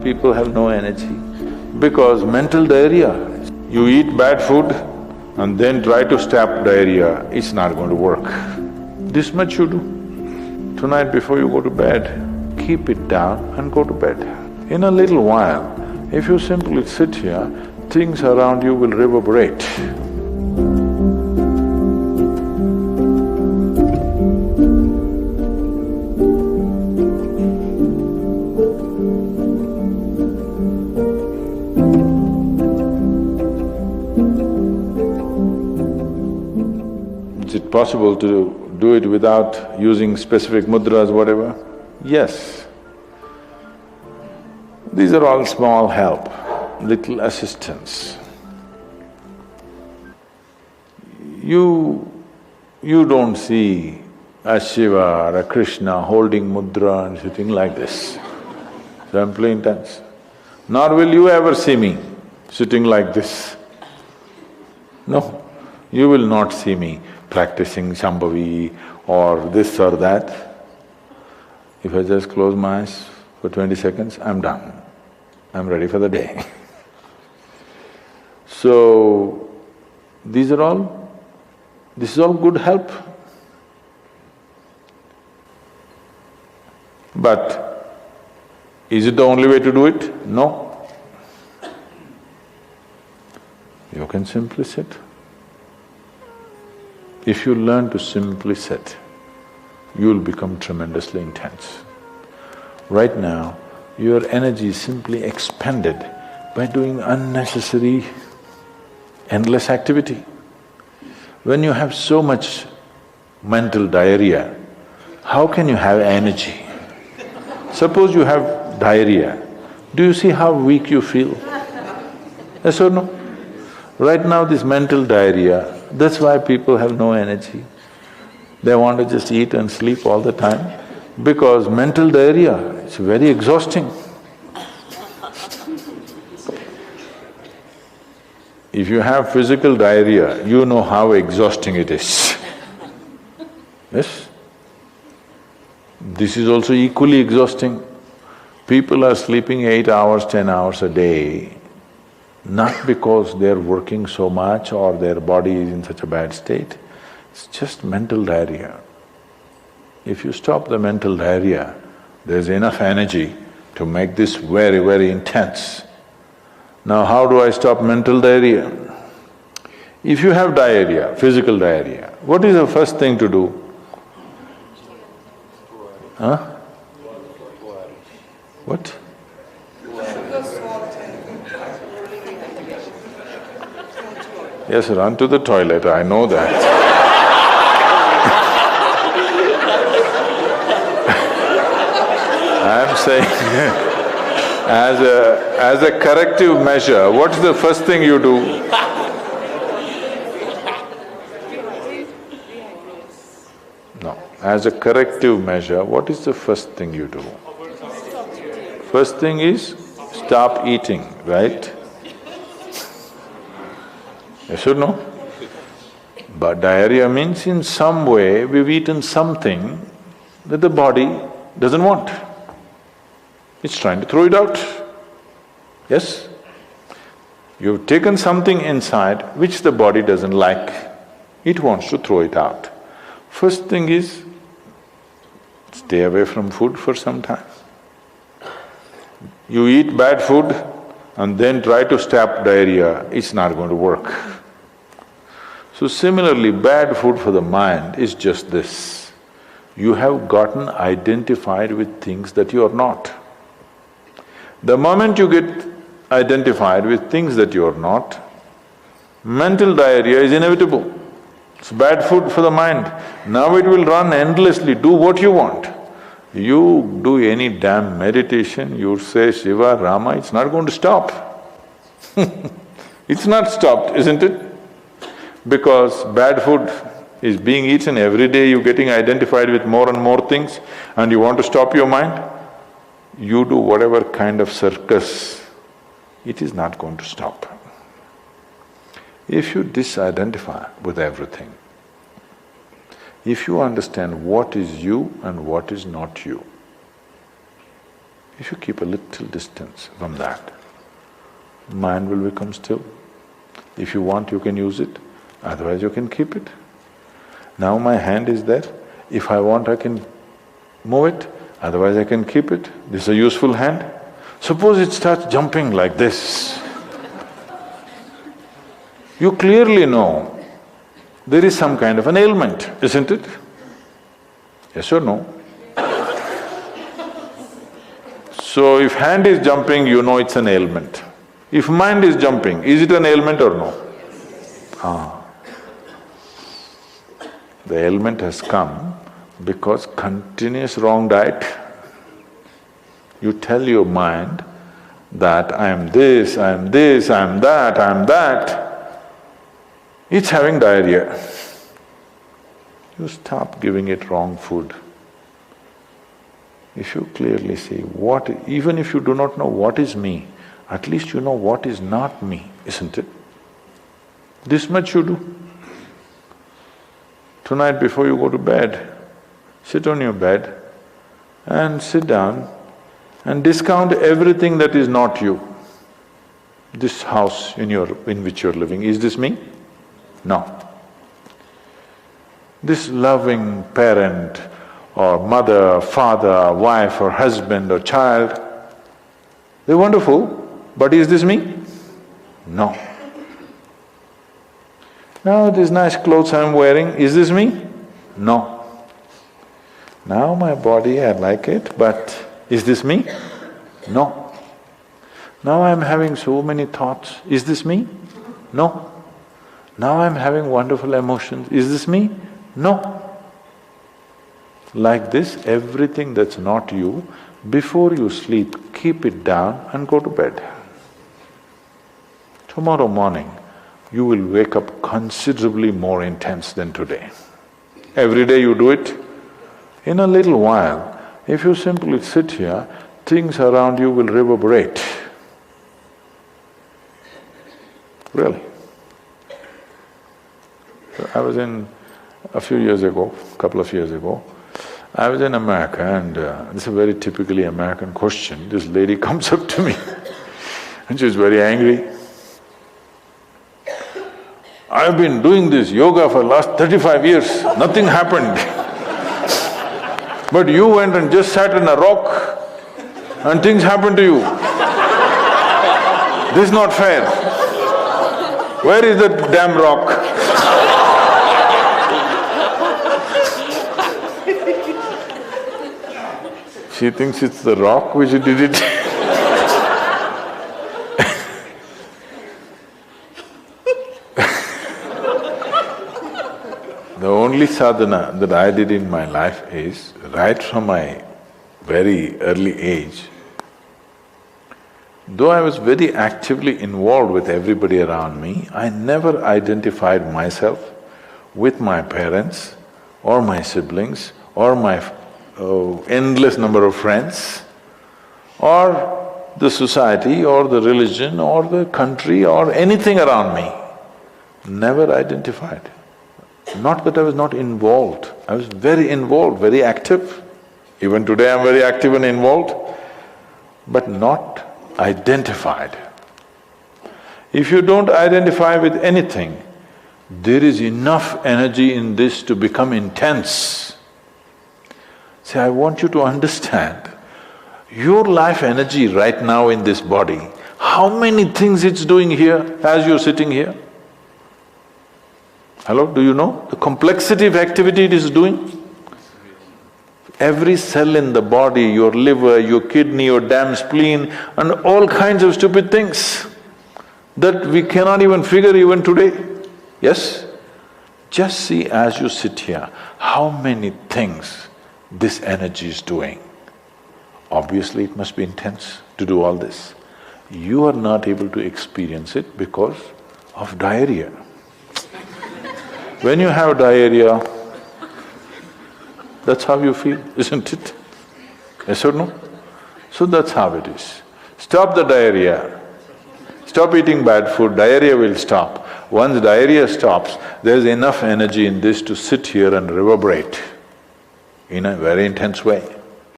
people have no energy? Because mental diarrhea. You eat bad food and then try to stop diarrhea, it's not going to work. This much you do. Tonight before you go to bed, keep it down and go to bed. In a little while, if you simply sit here, things around you will reverberate. Is it possible to do it without using specific mudras, whatever? Yes. These are all small help, little assistance. You don't see a Shiva or a Krishna holding mudra and sitting like this, simply intense. Nor will you ever see me sitting like this. No, you will not see me practicing Shambhavi or this or that. If I just close my eyes for 20 seconds, I'm done. I'm ready for the day. So, this is all good help. But is it the only way to do it? No. You can simply sit. If you learn to simply sit, you'll become tremendously intense. Right now, your energy is simply expended by doing unnecessary, endless activity. When you have so much mental diarrhea, how can you have energy? Suppose you have diarrhea, do you see how weak you feel? Yes or no? Right now this mental diarrhea, that's why people have no energy. They want to just eat and sleep all the time because mental diarrhea, it's very exhausting. If you have physical diarrhea, you know how exhausting it is. Yes? This is also equally exhausting. People are sleeping 8 hours, 10 hours a day, not because they're working so much or their body is in such a bad state, it's just mental diarrhea. If you stop the mental diarrhea, there's enough energy to make this very, very intense. Now how do I stop mental diarrhea? If you have diarrhea, physical diarrhea, what is the first thing to do? Huh? What? Yes, run to the toilet, I know that. I'm saying as a corrective measure, what's the first thing you do? No, as a corrective measure, what is the first thing you do? First thing is stop eating, right? Yes or no? But diarrhea means in some way we've eaten something that the body doesn't want. It's trying to throw it out. Yes? You've taken something inside which the body doesn't like, it wants to throw it out. First thing is, stay away from food for some time. You eat bad food and then try to stop diarrhea, it's not going to work. So similarly, bad food for the mind is just this. You have gotten identified with things that you are not. The moment you get identified with things that you are not, mental diarrhea is inevitable. It's bad food for the mind. Now it will run endlessly, do what you want. You do any damn meditation, you say Shiva, Rama, it's not going to stop. It's not stopped, isn't it? Because bad food is being eaten every day, you're getting identified with more and more things and you want to stop your mind, you do whatever kind of circus, it is not going to stop. If you disidentify with everything, if you understand what is you and what is not you, If you keep a little distance from that, mind will become still. If you want, you can use it, otherwise you can keep it. Now my hand is there, if I want I can move it, otherwise I can keep it. This is a useful hand. Suppose it starts jumping like this. You clearly know there is some kind of an ailment, isn't it? Yes or no? So if hand is jumping, you know it's an ailment. If mind is jumping, is it an ailment or no? The ailment has come because continuous wrong diet. You tell your mind that I am this, I am this, I am that, I am that. It's having diarrhea. You stop giving it wrong food. If you clearly see what… even if you do not know what is me, at least you know what is not me, isn't it? This much you do. Tonight before you go to bed, sit on your bed and sit down and discount everything that is not you. This house in which you're living, is this me? No. This loving parent or mother, father, wife or husband or child, they're wonderful, but is this me? No. Now these nice clothes I'm wearing, is this me? No. Now my body, I like it, but is this me? No. Now I'm having so many thoughts, is this me? No. Now I'm having wonderful emotions, is this me? No. Like this, everything that's not you, before you sleep, keep it down and go to bed. Tomorrow morning, you will wake up considerably more intense than today. Every day you do it. In a little while, if you simply sit here, things around you will reverberate. Really. So I was in… a few years ago, couple of years ago, I was in America and this is a very typically American question. This lady comes up to me and she's very angry. I've been doing this yoga for last 35 years, nothing happened. But you went and just sat on a rock and things happened to you. This is not fair. Where is the damn rock? She thinks it's the rock which did it. The only sadhana that I did in my life is, right from my very early age, though I was very actively involved with everybody around me, I never identified myself with my parents or my siblings or my endless number of friends or the society or the religion or the country or anything around me. Never identified. Not that I was not involved, I was very involved, very active. Even today I'm very active and involved, but not identified. If you don't identify with anything, there is enough energy in this to become intense. See, I want you to understand, your life energy right now in this body, how many things it's doing here as you're sitting here? Hello, do you know the complexity of activity it is doing? Every cell in the body, your liver, your kidney, your damn spleen and all kinds of stupid things that we cannot even figure even today. Yes? Just see as you sit here, how many things this energy is doing. Obviously it must be intense to do all this. You are not able to experience it because of diarrhea. When you have diarrhea, that's how you feel, isn't it? Yes or no? So that's how it is. Stop the diarrhea. Stop eating bad food, diarrhea will stop. Once diarrhea stops, there's enough energy in this to sit here and reverberate in a very intense way.